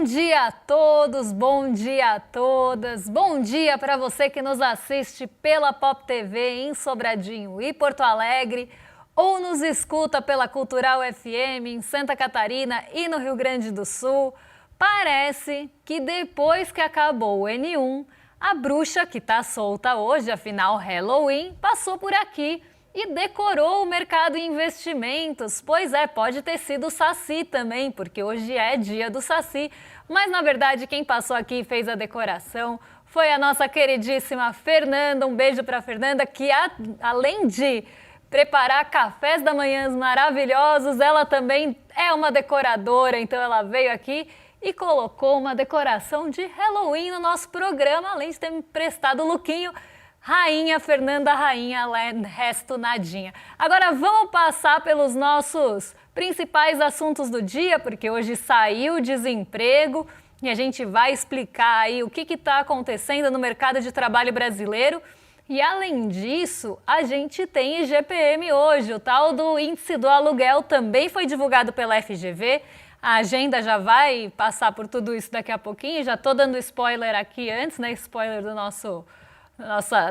dia a todos, bom dia a todas, bom dia para você que nos assiste pela Pop TV em Sobradinho e Porto Alegre, ou nos escuta pela Cultural FM em Santa Catarina e no Rio Grande do Sul. Parece que depois que acabou o N1, a bruxa que está solta hoje, afinal Halloween, passou por aqui e decorou o mercado em investimentos. Pois é, pode ter sido o Saci também, porque hoje é dia do Saci. Mas, na verdade, quem passou aqui e fez a decoração foi a nossa queridíssima Fernanda. Um beijo para a Fernanda, que além de preparar cafés da manhã maravilhosos, ela também é uma decoradora. Então, ela veio aqui e colocou uma decoração de Halloween no nosso programa, além de ter me prestado o lookinho. Rainha Fernanda, rainha, resto nadinha. Agora vamos passar pelos nossos principais assuntos do dia, porque hoje saiu o desemprego e a gente vai explicar aí o que está acontecendo no mercado de trabalho brasileiro. E além disso, a gente tem IGPM hoje, o tal do índice do aluguel também foi divulgado pela FGV. A agenda já vai passar por tudo isso daqui a pouquinho, já estou dando spoiler aqui antes, né? Spoiler do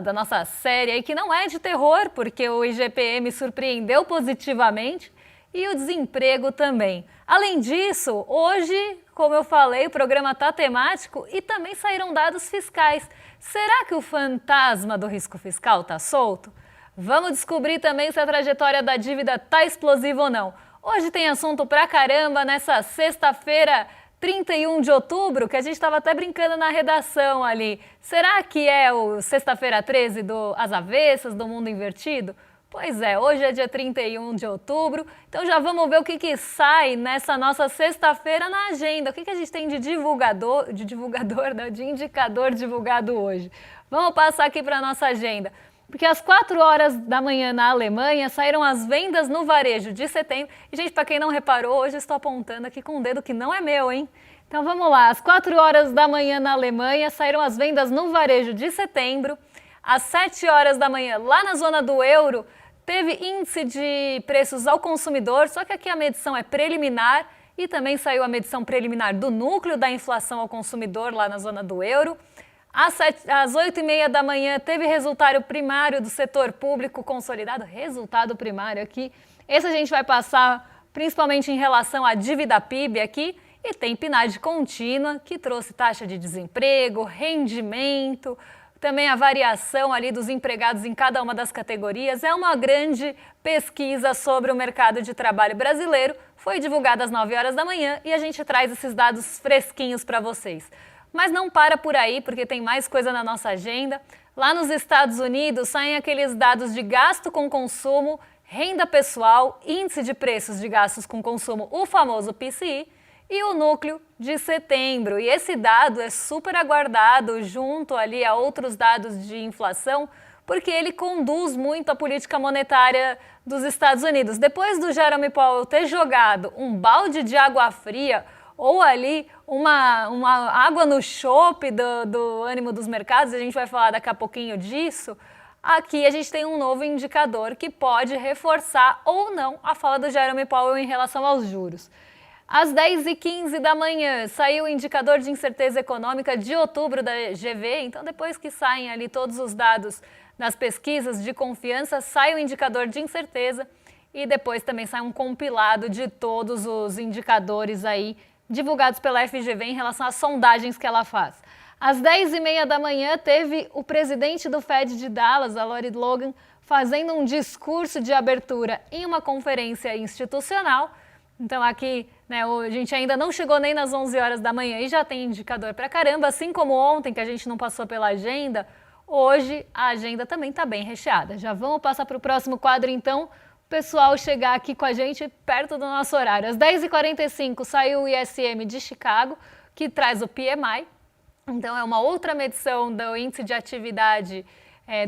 da nossa série aí, que não é de terror, porque o IGPM surpreendeu positivamente e o desemprego também. Além disso, hoje, como eu falei, o programa está temático e também saíram dados fiscais. Será que o fantasma do risco fiscal está solto? Vamos descobrir também se a trajetória da dívida está explosiva ou não. Hoje tem assunto pra caramba nessa sexta-feira, 31 de outubro, que a gente estava até brincando na redação ali. Será que é o sexta-feira 13 do As Avessas, do Mundo Invertido? Pois é, hoje é dia 31 de outubro, então já vamos ver o que sai nessa nossa sexta-feira na agenda. O que a gente tem de de indicador divulgado hoje. Vamos passar aqui para a nossa agenda. Porque às 4 horas da manhã na Alemanha saíram as vendas no varejo de setembro. E, gente, para quem não reparou, hoje eu estou apontando aqui com um dedo que não é meu, hein? Então vamos lá, às 4 horas da manhã na Alemanha saíram as vendas no varejo de setembro. Às 7 horas da manhã, lá na zona do euro, teve índice de preços ao consumidor, só que aqui a medição é preliminar e também saiu a medição preliminar do núcleo da inflação ao consumidor lá na zona do euro. Às 8h30 da manhã teve resultado primário do setor público consolidado, resultado primário aqui. Esse a gente vai passar principalmente em relação à dívida PIB aqui. E tem PNAD contínua, que trouxe taxa de desemprego, rendimento, também a variação ali dos empregados em cada uma das categorias. É uma grande pesquisa sobre o mercado de trabalho brasileiro. Foi divulgada às 9 horas da manhã e a gente traz esses dados fresquinhos para vocês. Mas não para por aí, porque tem mais coisa na nossa agenda. Lá nos Estados Unidos saem aqueles dados de gasto com consumo, renda pessoal, índice de preços de gastos com consumo, o famoso PCI, e o núcleo de setembro. E esse dado é super aguardado junto ali a outros dados de inflação, porque ele conduz muito a política monetária dos Estados Unidos. Depois do Jerome Powell ter jogado um balde de água fria ou ali uma água no chope do ânimo dos mercados, a gente vai falar daqui a pouquinho disso, aqui a gente tem um novo indicador que pode reforçar ou não a fala do Jerome Powell em relação aos juros. Às 10h15 da manhã saiu o indicador de incerteza econômica de outubro da GV, então depois que saem ali todos os dados das pesquisas de confiança, sai o indicador de incerteza e depois também sai um compilado de todos os indicadores aí divulgados pela FGV em relação às sondagens que ela faz. Às 10h30 da manhã, teve o presidente do Fed de Dallas, a Lori Logan, fazendo um discurso de abertura em uma conferência institucional. Então aqui, né, a gente ainda não chegou nem nas 11 horas da manhã e já tem indicador pra caramba, assim como ontem, que a gente não passou pela agenda, hoje a agenda também está bem recheada. Já vamos passar para o próximo quadro, então, pessoal chegar aqui com a gente perto do nosso horário. Às 10h45 saiu o ISM de Chicago, que traz o PMI. Então é uma outra medição do índice de atividade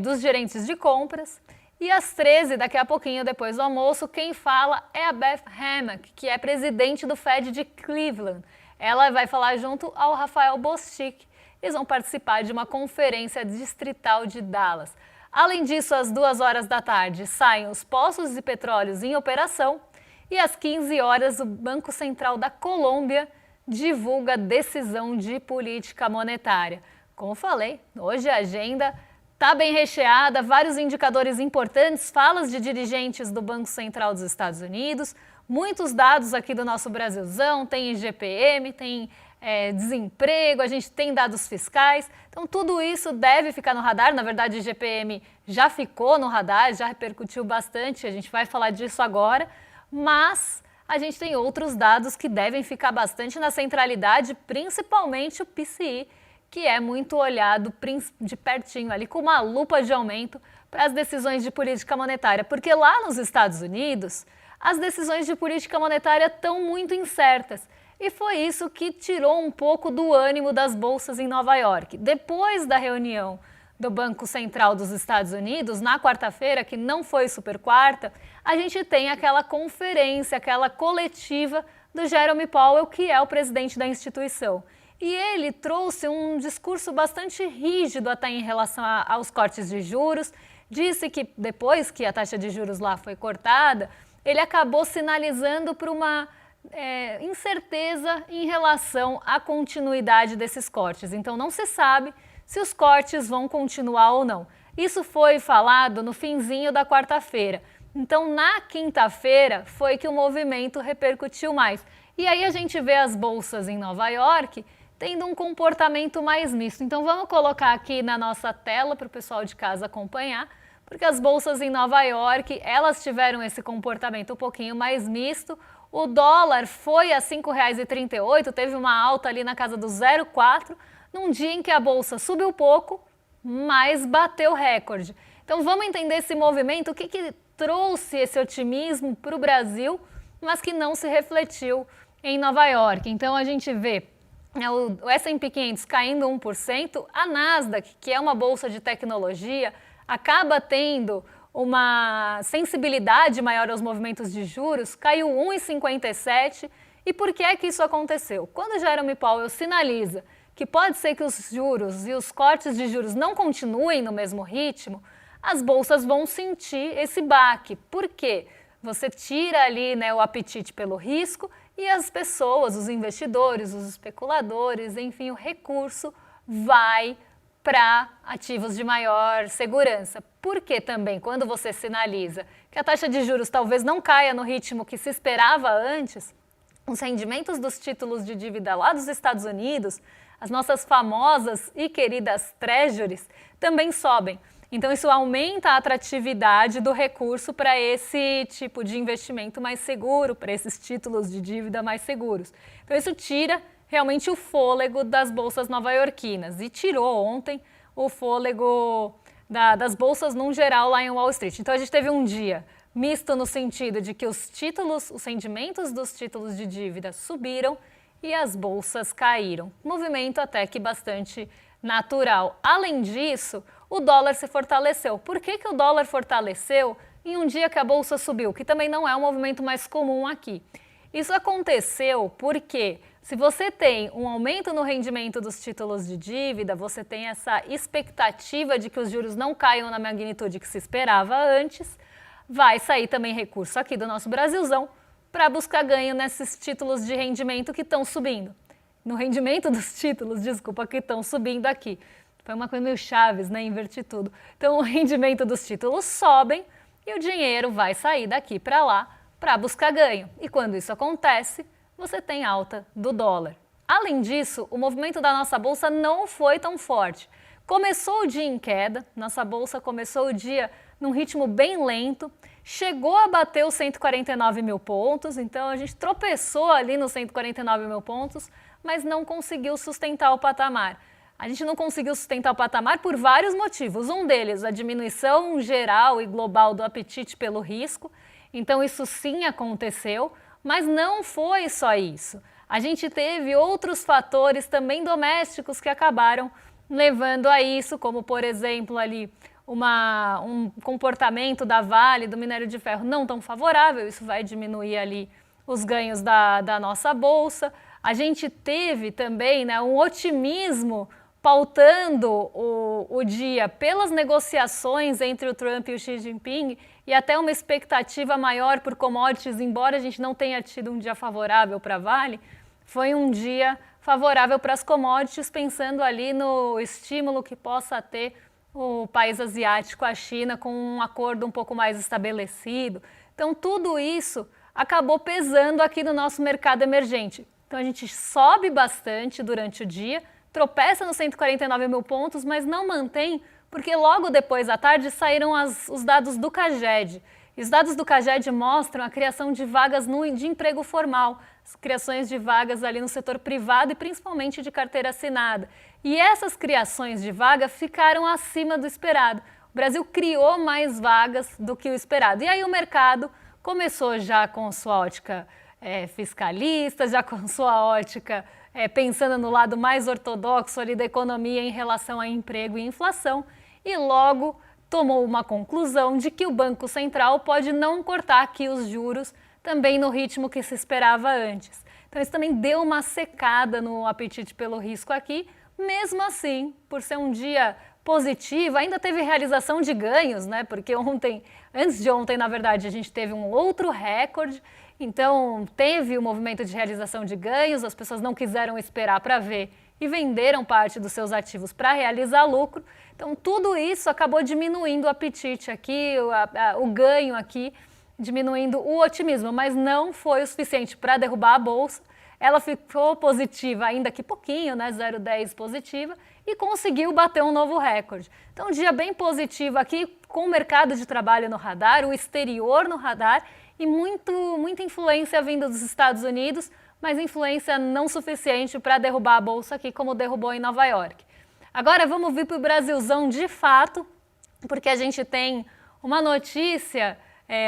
dos gerentes de compras. E às 13h, daqui a pouquinho, depois do almoço, quem fala é a Beth Hammack, que é presidente do Fed de Cleveland. Ela vai falar junto ao Rafael Bostic. Eles vão participar de uma conferência distrital de Dallas. Além disso, às 2 horas da tarde, saem os poços de petróleos em operação e às 15 horas o Banco Central da Colômbia divulga decisão de política monetária. Como falei, hoje a agenda está bem recheada, vários indicadores importantes, falas de dirigentes do Banco Central dos Estados Unidos, muitos dados aqui do nosso Brasilzão, tem IGPM, tem desemprego, a gente tem dados fiscais, então tudo isso deve ficar no radar. Na verdade, o IGPM já ficou no radar, já repercutiu bastante, a gente vai falar disso agora, mas a gente tem outros dados que devem ficar bastante na centralidade, principalmente o PCI, que é muito olhado de pertinho ali, com uma lupa de aumento para as decisões de política monetária, porque lá nos Estados Unidos, as decisões de política monetária estão muito incertas. E foi isso que tirou um pouco do ânimo das bolsas em Nova York. Depois da reunião do Banco Central dos Estados Unidos, na quarta-feira, que não foi super quarta, a gente tem aquela conferência, aquela coletiva do Jerome Powell, que é o presidente da instituição. E ele trouxe um discurso bastante rígido até em relação aos cortes de juros. Disse que depois que a taxa de juros lá foi cortada, ele acabou sinalizando para uma incerteza em relação à continuidade desses cortes. Então não se sabe se os cortes vão continuar ou não. Isso foi falado no finzinho da quarta-feira. Então na quinta-feira foi que o movimento repercutiu mais. E aí a gente vê as bolsas em Nova York tendo um comportamento mais misto. Então vamos colocar aqui na nossa tela para o pessoal de casa acompanhar, porque as bolsas em Nova York, elas tiveram esse comportamento um pouquinho mais misto. O dólar foi a R$ 5,38, teve uma alta ali na casa do 0,4, num dia em que a bolsa subiu pouco, mas bateu recorde. Então vamos entender esse movimento, o que trouxe esse otimismo para o Brasil, mas que não se refletiu em Nova York. Então a gente vê o S&P 500 caindo 1%, a Nasdaq, que é uma bolsa de tecnologia, acaba tendo uma sensibilidade maior aos movimentos de juros, caiu 1,57%. E por que é que isso aconteceu? Quando Jerome Powell sinaliza que pode ser que os juros e os cortes de juros não continuem no mesmo ritmo, as bolsas vão sentir esse baque. Por quê? Você tira ali, o apetite pelo risco e as pessoas, os investidores, os especuladores, enfim, o recurso vai para ativos de maior segurança. Porque também, quando você sinaliza que a taxa de juros talvez não caia no ritmo que se esperava antes, os rendimentos dos títulos de dívida lá dos Estados Unidos, as nossas famosas e queridas treasuries, também sobem. Então isso aumenta a atratividade do recurso para esse tipo de investimento mais seguro, para esses títulos de dívida mais seguros. Então isso tira realmente o fôlego das bolsas nova-iorquinas e tirou ontem o fôlego das bolsas num geral lá em Wall Street. Então a gente teve um dia misto no sentido de que os rendimentos dos títulos de dívida subiram e as bolsas caíram. Movimento até que bastante natural. Além disso, o dólar se fortaleceu. Por que o dólar fortaleceu em um dia que a bolsa subiu? Que também não é um movimento mais comum aqui. Isso aconteceu porque se você tem um aumento no rendimento dos títulos de dívida, você tem essa expectativa de que os juros não caiam na magnitude que se esperava antes, vai sair também recurso aqui do nosso Brasilzão para buscar ganho nesses títulos de rendimento que estão subindo. No rendimento dos títulos, desculpa, que estão subindo aqui. Foi uma coisa meio Chaves, inverti tudo. Então o rendimento dos títulos sobem e o dinheiro vai sair daqui para lá para buscar ganho. E quando isso acontece, você tem alta do dólar. Além disso, o movimento da nossa bolsa não foi tão forte. Começou o dia em queda, nossa bolsa começou o dia num ritmo bem lento, chegou a bater os 149 mil pontos, então a gente tropeçou ali nos 149 mil pontos, mas não conseguiu sustentar o patamar. A gente não conseguiu sustentar o patamar por vários motivos. Um deles, a diminuição geral e global do apetite pelo risco. Então isso sim aconteceu, mas não foi só isso. A gente teve outros fatores também domésticos que acabaram levando a isso, como por exemplo ali um comportamento da Vale, do minério de ferro não tão favorável, isso vai diminuir ali os ganhos da nossa bolsa. A gente teve também um otimismo pautando o dia pelas negociações entre o Trump e o Xi Jinping e até uma expectativa maior por commodities, embora a gente não tenha tido um dia favorável para a Vale, foi um dia favorável para as commodities, pensando ali no estímulo que possa ter o país asiático, a China, com um acordo um pouco mais estabelecido. Então, tudo isso acabou pesando aqui no nosso mercado emergente. Então, a gente sobe bastante durante o dia, tropeça nos 149 mil pontos, mas não mantém, porque logo depois à tarde saíram os dados do CAGED. E os dados do CAGED mostram a criação de vagas de emprego formal, as criações de vagas ali no setor privado e principalmente de carteira assinada. E essas criações de vaga ficaram acima do esperado. O Brasil criou mais vagas do que o esperado. E aí o mercado começou já com sua ótica fiscalista, já com sua ótica pensando no lado mais ortodoxo ali da economia em relação a emprego e inflação, e logo tomou uma conclusão de que o Banco Central pode não cortar aqui os juros também no ritmo que se esperava antes. Então isso também deu uma secada no apetite pelo risco aqui. Mesmo assim, por ser um dia positivo, ainda teve realização de ganhos, né? Porque antes de ontem, na verdade, a gente teve um outro recorde. Então, teve o movimento de realização de ganhos, as pessoas não quiseram esperar para ver e venderam parte dos seus ativos para realizar lucro. Então, tudo isso acabou diminuindo o apetite aqui, o ganho aqui, diminuindo o otimismo, mas não foi o suficiente para derrubar a bolsa. Ela ficou positiva ainda que pouquinho, né, 0,10 positiva, e conseguiu bater um novo recorde. Então, um dia bem positivo aqui, com o mercado de trabalho no radar, o exterior no radar e muita influência vinda dos Estados Unidos, mas influência não suficiente para derrubar a bolsa aqui, como derrubou em Nova York. Agora vamos vir para o Brasilzão de fato, porque a gente tem uma notícia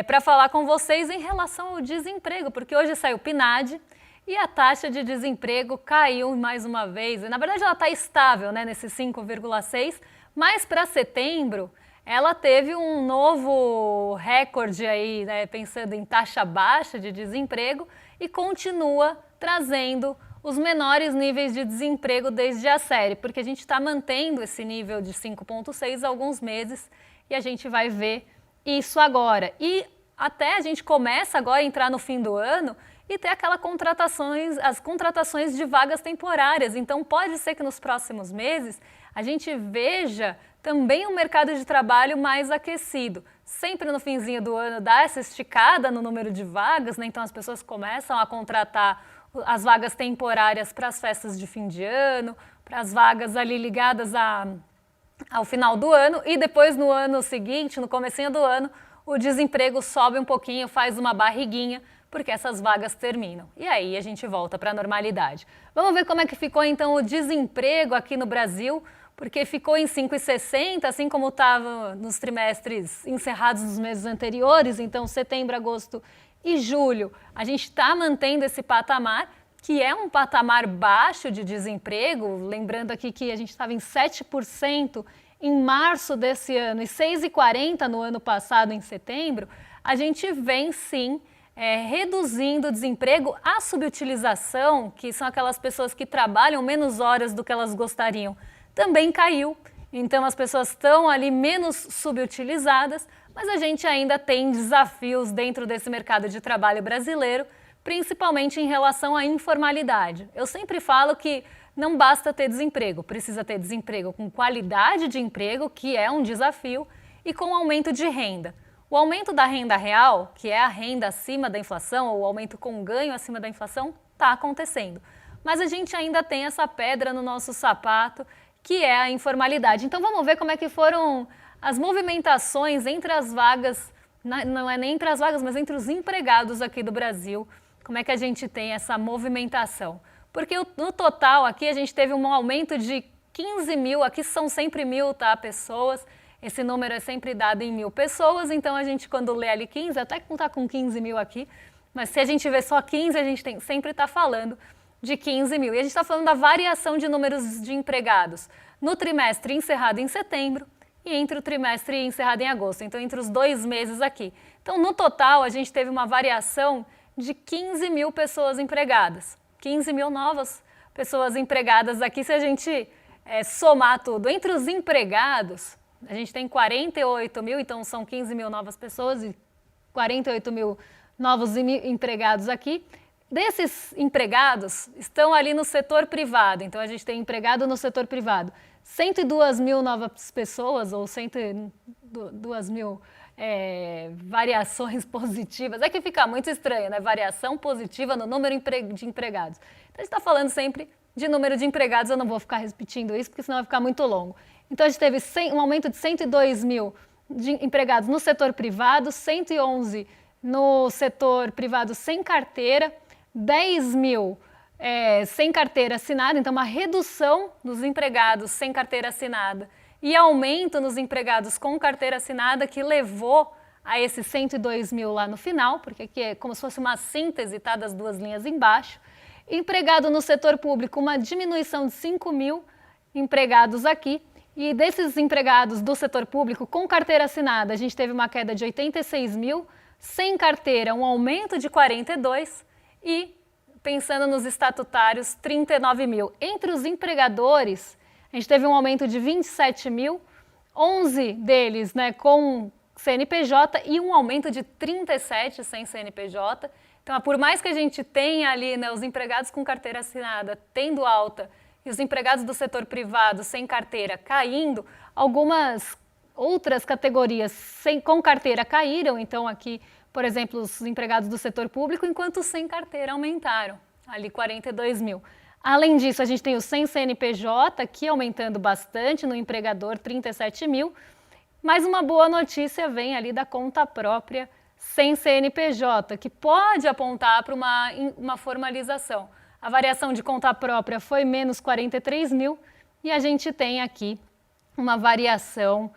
para falar com vocês em relação ao desemprego, porque hoje saiu o PNAD e a taxa de desemprego caiu mais uma vez. Na verdade, ela está estável, né, nesse 5,6, mas para setembro ela teve um novo recorde aí, né, pensando em taxa baixa de desemprego, e continua trazendo os menores níveis de desemprego desde a série, porque a gente está mantendo esse nível de 5,6 há alguns meses e a gente vai ver isso agora. E até a gente começa agora a entrar no fim do ano e ter as contratações de vagas temporárias. Então pode ser que nos próximos meses a gente veja também um mercado de trabalho mais aquecido. Sempre no finzinho do ano dá essa esticada no número de vagas, né? Então as pessoas começam a contratar as vagas temporárias para as festas de fim de ano, para as vagas ali ligadas ao final do ano, e depois no ano seguinte, no comecinho do ano, o desemprego sobe um pouquinho, faz uma barriguinha, porque essas vagas terminam. E aí a gente volta para a normalidade. Vamos ver como é que ficou então o desemprego aqui no Brasil, porque ficou em 5,60, assim como estava nos trimestres encerrados nos meses anteriores, então setembro, agosto e julho. A gente está mantendo esse patamar, que é um patamar baixo de desemprego, lembrando aqui que a gente estava em 7% em março desse ano e 6,40% no ano passado, em setembro. A gente vem sim reduzindo o desemprego. A subutilização, que são aquelas pessoas que trabalham menos horas do que elas gostariam, também caiu. Então as pessoas estão ali menos subutilizadas, mas a gente ainda tem desafios dentro desse mercado de trabalho brasileiro, principalmente em relação à informalidade. Eu sempre falo que não basta ter desemprego, precisa ter desemprego com qualidade de emprego, que é um desafio, e com aumento de renda. O aumento da renda real, que é a renda acima da inflação, ou o aumento com ganho acima da inflação, está acontecendo. Mas a gente ainda tem essa pedra no nosso sapato, que é a informalidade. Então vamos ver como é que foram as movimentações entre as vagas, não é nem entre as vagas, mas entre os empregados aqui do Brasil, como é que a gente tem essa movimentação. Porque no total aqui a gente teve um aumento de 15 mil, aqui são sempre 1.000, tá, pessoas, esse número é sempre dado em 1.000 pessoas, então a gente quando lê ali 15, até que não está com 15 mil aqui, mas se a gente vê só 15, a gente sempre está falando de 15 mil. E a gente está falando da variação de números de empregados no trimestre encerrado em setembro e entre o trimestre encerrado em agosto, então entre os 2 meses aqui. Então no total a gente teve uma variação de 15 mil pessoas empregadas, 15 mil novas pessoas empregadas aqui, se a gente somar tudo. Entre os empregados, a gente tem 48 mil, então são 15 mil novas pessoas e 48 mil novos empregados aqui. Desses empregados, estão ali no setor privado, então a gente tem empregado no setor privado. 102 mil novas pessoas, ou 102 mil variações positivas. É que fica muito estranho, né? Variação positiva no número de empregados. Então a gente está falando sempre de número de empregados, eu não vou ficar repetindo isso, porque senão vai ficar muito longo. Então a gente teve um aumento de 102 mil de empregados no setor privado, 111 no setor privado sem carteira, 10 mil sem carteira assinada, então uma redução dos empregados sem carteira assinada e aumento nos empregados com carteira assinada que levou a esses 102 mil lá no final, porque aqui é como se fosse uma síntese, tá, das duas linhas embaixo. Empregado no setor público, uma diminuição de 5 mil empregados aqui. E desses empregados do setor público com carteira assinada, a gente teve uma queda de 86 mil, sem carteira um aumento de 42 e, pensando nos estatutários, 39 mil. Entre os empregadores, a gente teve um aumento de 27 mil, 11 deles, né, com CNPJ e um aumento de 37 sem CNPJ. Então, por mais que a gente tenha ali, né, os empregados com carteira assinada tendo alta e os empregados do setor privado sem carteira caindo, algumas outras categorias com carteira caíram. Então, aqui, por exemplo, os empregados do setor público, enquanto os sem carteira aumentaram, ali 42 mil. Além disso, a gente tem o sem CNPJ aqui aumentando bastante, no empregador 37 mil. Mas uma boa notícia vem ali da conta própria sem CNPJ, que pode apontar para uma formalização. A variação de conta própria foi menos 43 mil e a gente tem aqui uma variação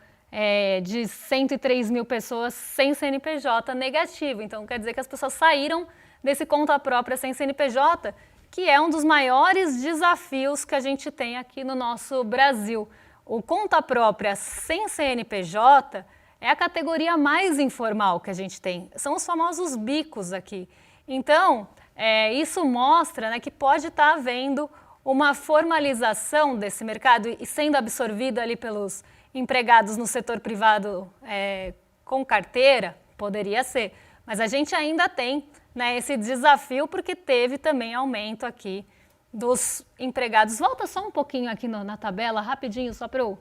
de 103 mil pessoas sem CNPJ negativo. Então, quer dizer que as pessoas saíram desse conta própria sem CNPJ, que é um dos maiores desafios que a gente tem aqui no nosso Brasil. O conta própria sem CNPJ é a categoria mais informal que a gente tem. São os famosos bicos aqui. Então, isso mostra, né, que pode estar havendo uma formalização desse mercado e sendo absorvido ali pelos empregados no setor privado com carteira, poderia ser. Mas a gente ainda tem, né, esse desafio porque teve também aumento aqui dos empregados. Volta só um pouquinho aqui na tabela, rapidinho, só para eu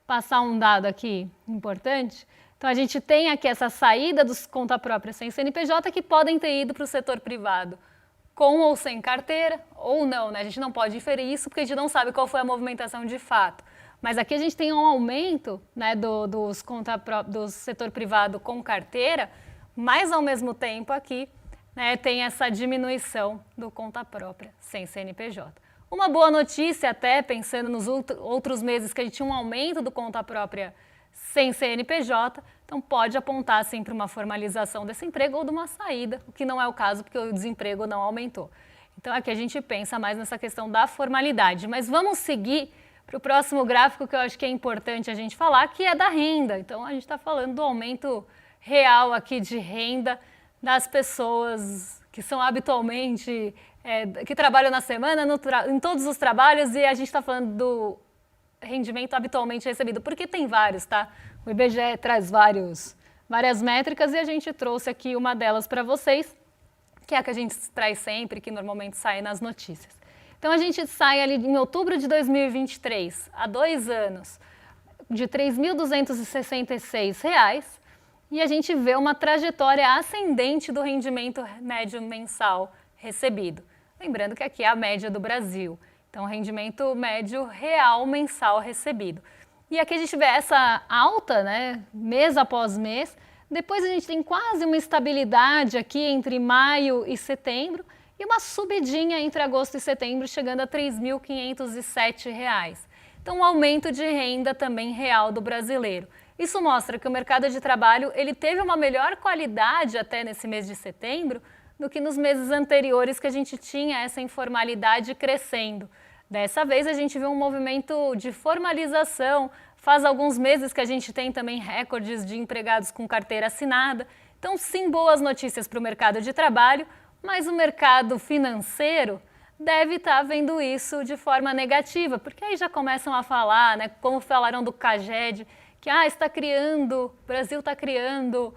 passar um dado aqui importante. Então, a gente tem aqui essa saída dos conta própria sem CNPJ que podem ter ido para o setor privado com ou sem carteira, ou não, né? A gente não pode inferir isso porque a gente não sabe qual foi a movimentação de fato. Mas aqui a gente tem um aumento, né, do setor privado com carteira, mas ao mesmo tempo aqui, né, tem essa diminuição do conta própria sem CNPJ. Uma boa notícia até, pensando nos outros meses que a gente tinha um aumento do conta própria sem CNPJ, então pode apontar sim para uma formalização desse emprego ou de uma saída, o que não é o caso porque o desemprego não aumentou. Então aqui a gente pensa mais nessa questão da formalidade. Mas vamos seguir para o próximo gráfico que eu acho que é importante a gente falar, que é da renda. Então a gente está falando do aumento real aqui de renda das pessoas que são habitualmente, que trabalham na semana, em todos os trabalhos, e a gente está falando do rendimento habitualmente recebido, porque tem vários, tá? O IBGE traz várias métricas e a gente trouxe aqui uma delas para vocês, que é a que a gente traz sempre, que normalmente sai nas notícias. Então a gente sai ali em outubro de 2023, há 2 anos, de R$ 3.266, e a gente vê uma trajetória ascendente do rendimento médio mensal recebido. Lembrando que aqui é a média do Brasil. Então, rendimento médio real mensal recebido. E aqui a gente vê essa alta, né, mês após mês. Depois a gente tem quase uma estabilidade aqui entre maio e setembro e uma subidinha entre agosto e setembro, chegando a R$ 3.507. Então, um aumento de renda também real do brasileiro. Isso mostra que o mercado de trabalho ele teve uma melhor qualidade até nesse mês de setembro do que nos meses anteriores que a gente tinha essa informalidade crescendo. Dessa vez a gente viu um movimento de formalização, faz alguns meses que a gente tem também recordes de empregados com carteira assinada. Então, sim, boas notícias para o mercado de trabalho, mas o mercado financeiro deve estar vendo isso de forma negativa, porque aí já começam a falar, né, como falaram do CAGED, que o Brasil está criando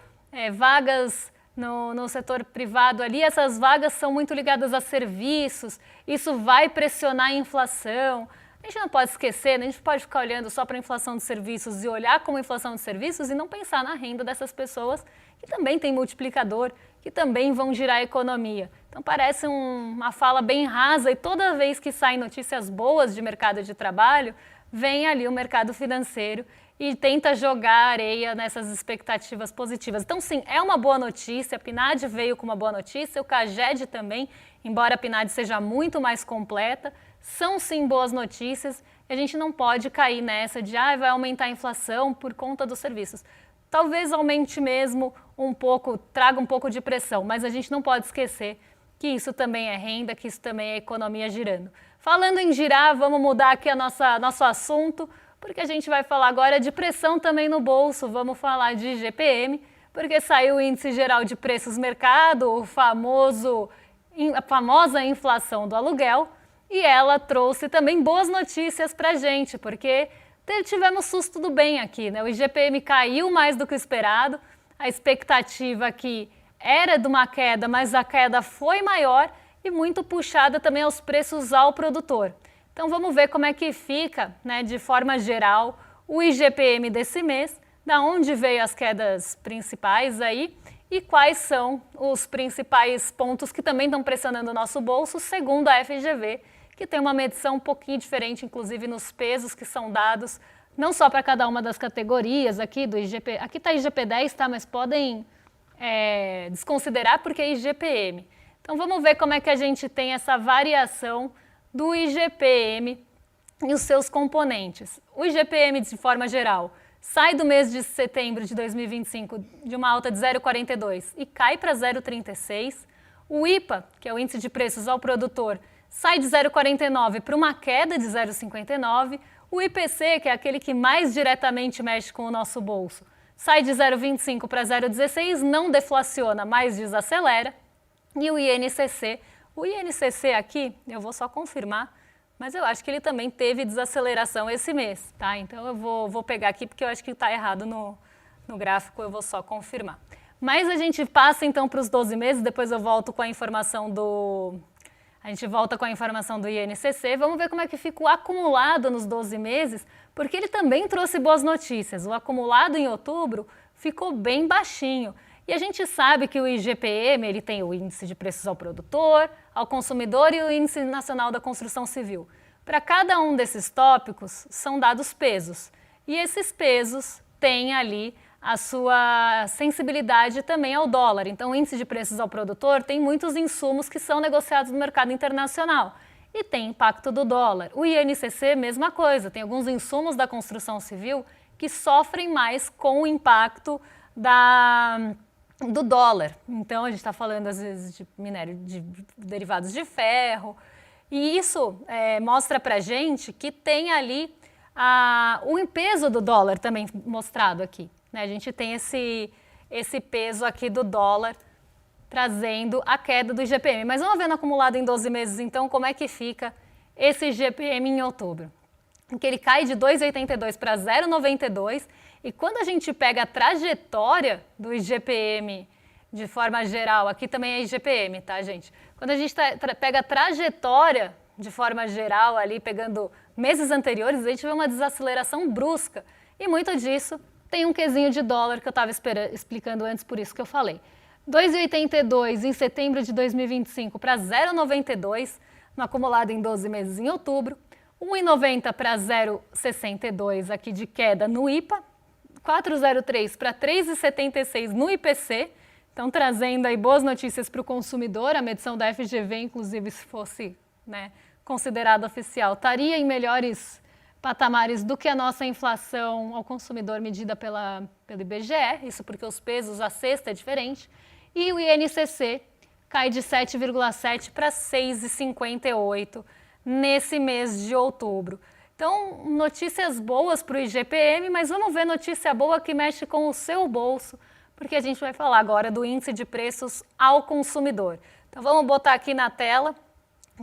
vagas no setor privado ali, essas vagas são muito ligadas a serviços, isso vai pressionar a inflação. A gente não pode esquecer, né? A gente pode ficar olhando só para a inflação de serviços e olhar como inflação de serviços e não pensar na renda dessas pessoas que também tem multiplicador, que também vão girar a economia. Então parece uma fala bem rasa e toda vez que saem notícias boas de mercado de trabalho, vem ali o mercado financeiro e tenta jogar areia nessas expectativas positivas. Então sim, é uma boa notícia, a PNAD veio com uma boa notícia, o CAGED também, embora a PNAD seja muito mais completa, são sim boas notícias e a gente não pode cair nessa de vai aumentar a inflação por conta dos serviços. Talvez aumente mesmo um pouco, traga um pouco de pressão, mas a gente não pode esquecer que isso também é renda, que isso também é economia girando. Falando em girar, vamos mudar aqui nosso assunto, porque a gente vai falar agora de pressão também no bolso, vamos falar de IGPM, porque saiu o Índice Geral de Preços Mercado, a famosa inflação do aluguel, e ela trouxe também boas notícias para a gente, porque tivemos susto do bem aqui, né? O IGPM caiu mais do que o esperado, a expectativa aqui era de uma queda, mas a queda foi maior e muito puxada também aos preços ao produtor. Então vamos ver como é que fica, né, de forma geral, o IGPM desse mês, da onde veio as quedas principais aí e quais são os principais pontos que também estão pressionando o nosso bolso, segundo a FGV, que tem uma medição um pouquinho diferente, inclusive nos pesos que são dados, não só para cada uma das categorias aqui do IGP, aqui está IGP-10, tá, mas podem desconsiderar porque é IGPM. Então vamos ver como é que a gente tem essa variação do IGPM e os seus componentes. O IGPM, de forma geral, sai do mês de setembro de 2025 de uma alta de 0,42 e cai para 0,36. O IPA, que é o Índice de Preços ao Produtor, sai de 0,49 para uma queda de 0,59. O IPC, que é aquele que mais diretamente mexe com o nosso bolso, sai de 0,25 para 0,16, não deflaciona, mas desacelera. E o INCC aqui, eu vou só confirmar, mas eu acho que ele também teve desaceleração esse mês, tá? Então eu vou pegar aqui porque eu acho que está errado no gráfico, eu vou só confirmar. Mas a gente passa então para os 12 meses, depois eu volto com a informação do... A gente volta com a informação do INCC, vamos ver como é que fica o acumulado nos 12 meses, porque ele também trouxe boas notícias. O acumulado em outubro ficou bem baixinho. E a gente sabe que o IGPM, ele tem o Índice de Preços ao Produtor, ao Consumidor e o Índice Nacional da Construção Civil. Para cada um desses tópicos são dados pesos. E esses pesos têm ali a sua sensibilidade também ao dólar. Então, o índice de preços ao produtor tem muitos insumos que são negociados no mercado internacional e tem impacto do dólar. O INCC, mesma coisa, tem alguns insumos da construção civil que sofrem mais com o impacto do dólar. Então, a gente está falando, às vezes, de minério, de derivados de ferro, e isso mostra para a gente que tem ali o peso do dólar também mostrado aqui. A gente tem esse peso aqui do dólar trazendo a queda do IGPM. Mas vamos ver no acumulado em 12 meses, então, como é que fica esse IGPM em outubro. Que ele cai de 2,82 para 0,92 e quando a gente pega a trajetória do IGPM de forma geral, aqui também é IGPM, tá, gente? Quando a gente pega a trajetória de forma geral ali, pegando meses anteriores, a gente vê uma desaceleração brusca e muito disso tem um quesinho de dólar que eu estava explicando antes, por isso que eu falei. 2,82 em setembro de 2025 para 0,92 no acumulado em 12 meses em outubro. 1,90 para 0,62 aqui de queda no IPA. 4,03 para 3,76 no IPC. Então, trazendo aí boas notícias para o consumidor. A medição da FGV, inclusive, se fosse considerada oficial, estaria em melhores patamares do que a nossa inflação ao consumidor medida pelo IBGE, isso porque os pesos, a cesta é diferente, e o INCC cai de 7,7 para 6,58 nesse mês de outubro. Então, notícias boas para o IGPM, mas vamos ver notícia boa que mexe com o seu bolso, porque a gente vai falar agora do índice de preços ao consumidor. Então, vamos botar aqui na tela,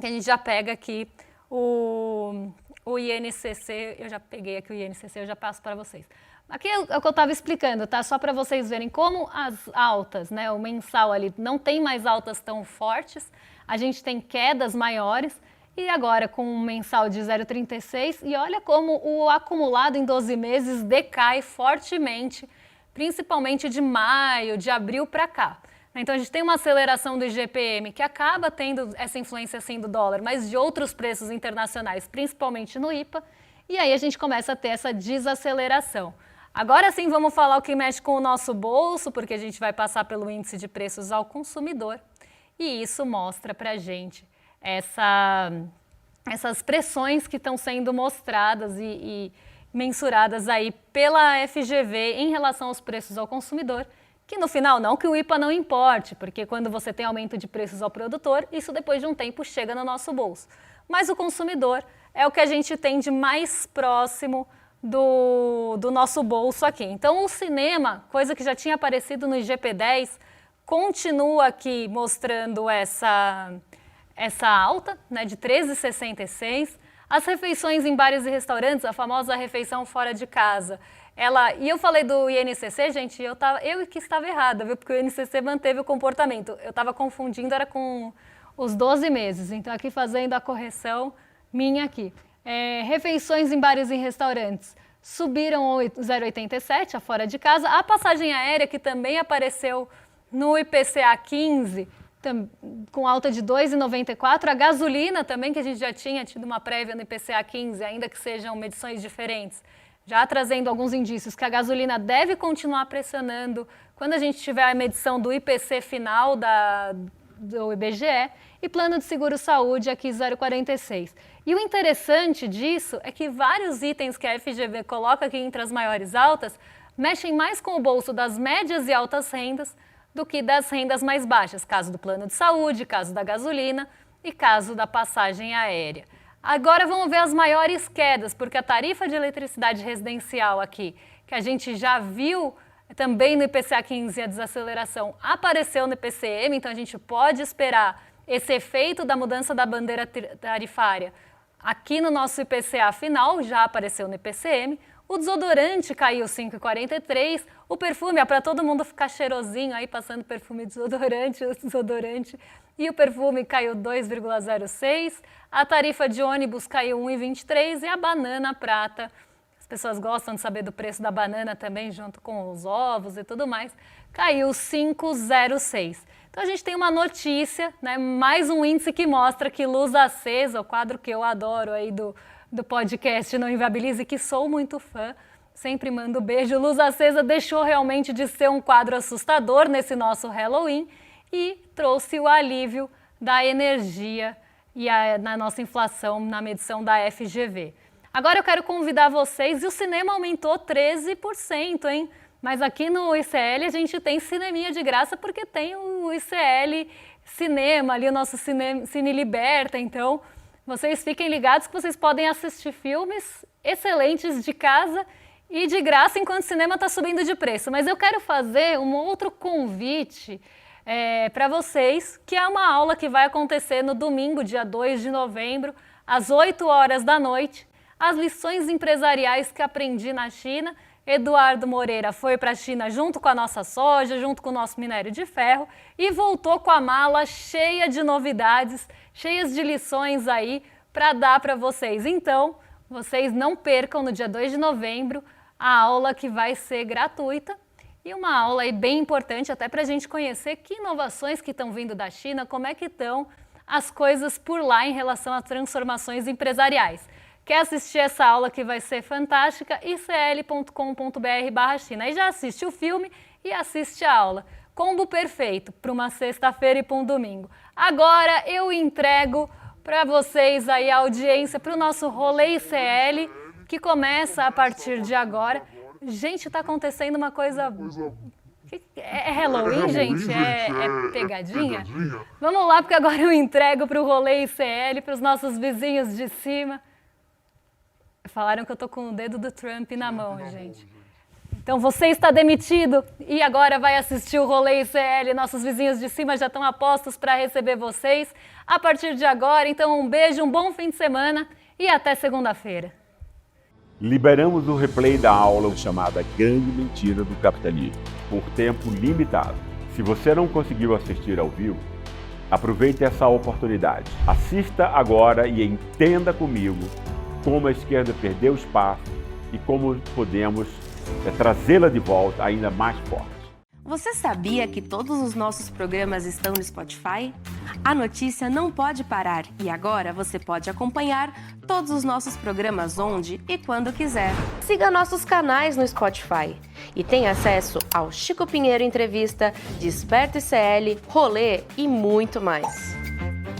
que a gente já pega aqui o INCC, eu já peguei aqui o INCC, eu já passo para vocês. Aqui é o que eu estava explicando, tá? Só para vocês verem como as altas, né, o mensal ali, não tem mais altas tão fortes, a gente tem quedas maiores, e agora com um mensal de 0,36, e olha como o acumulado em 12 meses decai fortemente, principalmente de maio, de abril para cá. Então a gente tem uma aceleração do IGPM que acaba tendo essa influência sim do dólar, mas de outros preços internacionais, principalmente no IPA, e aí a gente começa a ter essa desaceleração. Agora sim vamos falar o que mexe com o nosso bolso, porque a gente vai passar pelo índice de preços ao consumidor, e isso mostra para a gente essas pressões que estão sendo mostradas e mensuradas aí pela FGV em relação aos preços ao consumidor, que no final não que o IPA não importe, porque quando você tem aumento de preços ao produtor, isso depois de um tempo chega no nosso bolso. Mas o consumidor é o que a gente tem de mais próximo do nosso bolso aqui. Então o cinema, coisa que já tinha aparecido no IGP-10, continua aqui mostrando essa alta, né, de 13,66. As refeições em bares e restaurantes, a famosa refeição fora de casa, e eu falei do INCC, gente, eu que estava errada, viu? Porque o INCC manteve o comportamento. Eu estava confundindo, era com os 12 meses. Então, aqui fazendo a correção minha aqui. Refeições em bares e restaurantes subiram 0,87, a fora de casa. A passagem aérea, que também apareceu no IPCA 15, com alta de 2,94. A gasolina também, que a gente já tinha tido uma prévia no IPCA 15, ainda que sejam medições diferentes, já trazendo alguns indícios que a gasolina deve continuar pressionando quando a gente tiver a medição do IPC final do IBGE, e plano de seguro-saúde aqui 0,46. E o interessante disso é que vários itens que a FGV coloca aqui entre as maiores altas mexem mais com o bolso das médias e altas rendas do que das rendas mais baixas, caso do plano de saúde, caso da gasolina e caso da passagem aérea. Agora vamos ver as maiores quedas, porque a tarifa de eletricidade residencial aqui, que a gente já viu também no IPCA 15 a desaceleração, apareceu no IPCM, então a gente pode esperar esse efeito da mudança da bandeira tarifária aqui no nosso IPCA final, já apareceu no IPCM. O desodorante caiu 5,43, o perfume, para todo mundo ficar cheirosinho aí, passando perfume desodorante, e o perfume caiu 2,06, a tarifa de ônibus caiu 1,23 e a banana prata, as pessoas gostam de saber do preço da banana também, junto com os ovos e tudo mais, caiu 5,06. Então a gente tem uma notícia, né, mais um índice que mostra que luz acesa, o quadro que eu adoro aí do podcast Não Inviabilize, que sou muito fã, sempre mando beijo. Luz acesa deixou realmente de ser um quadro assustador nesse nosso Halloween e trouxe o alívio da energia e na nossa inflação na medição da FGV. Agora eu quero convidar vocês, e o cinema aumentou 13%, hein? Mas aqui no ICL a gente tem cineminha de graça porque tem o ICL Cinema, ali o nosso Cine Liberta, então vocês fiquem ligados que vocês podem assistir filmes excelentes de casa e de graça enquanto o cinema está subindo de preço. Mas eu quero fazer um outro convite para vocês, que é uma aula que vai acontecer no domingo, dia 2 de novembro, às 8 horas da noite, as lições empresariais que aprendi na China. Eduardo Moreira foi para a China junto com a nossa soja, junto com o nosso minério de ferro e voltou com a mala cheia de novidades, cheias de lições aí para dar para vocês. Então, vocês não percam no dia 2 de novembro a aula que vai ser gratuita e uma aula aí bem importante até para a gente conhecer que inovações que estão vindo da China, como é que estão as coisas por lá em relação às transformações empresariais. Quer assistir essa aula que vai ser fantástica? icl.com.br/China. E já assiste o filme e assiste a aula. Combo perfeito para uma sexta-feira e para um domingo. Agora eu entrego para vocês aí a audiência para o nosso Rolê ICL, que começa a partir de agora. Gente, está acontecendo uma coisa... É Halloween, gente? É pegadinha? Vamos lá, porque agora eu entrego para o Rolê ICL, para os nossos vizinhos de cima. Falaram que eu tô com o dedo do Trump na mão, gente. Então você está demitido e agora vai assistir o Rolê ICL. Nossos vizinhos de cima já estão a postos para receber vocês a partir de agora. Então um beijo, um bom fim de semana e até segunda-feira. Liberamos o replay da aula chamada Grande Mentira do Capitalismo, por tempo limitado. Se você não conseguiu assistir ao vivo, aproveite essa oportunidade. Assista agora e entenda comigo como a esquerda perdeu espaço e como podemos trazê-la de volta ainda mais forte. Você sabia que todos os nossos programas estão no Spotify? A notícia não pode parar e agora você pode acompanhar todos os nossos programas onde e quando quiser. Siga nossos canais no Spotify e tenha acesso ao Chico Pinheiro Entrevista, Desperta ICL, Rolê e muito mais.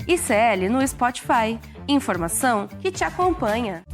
ICL no Spotify. Informação que te acompanha.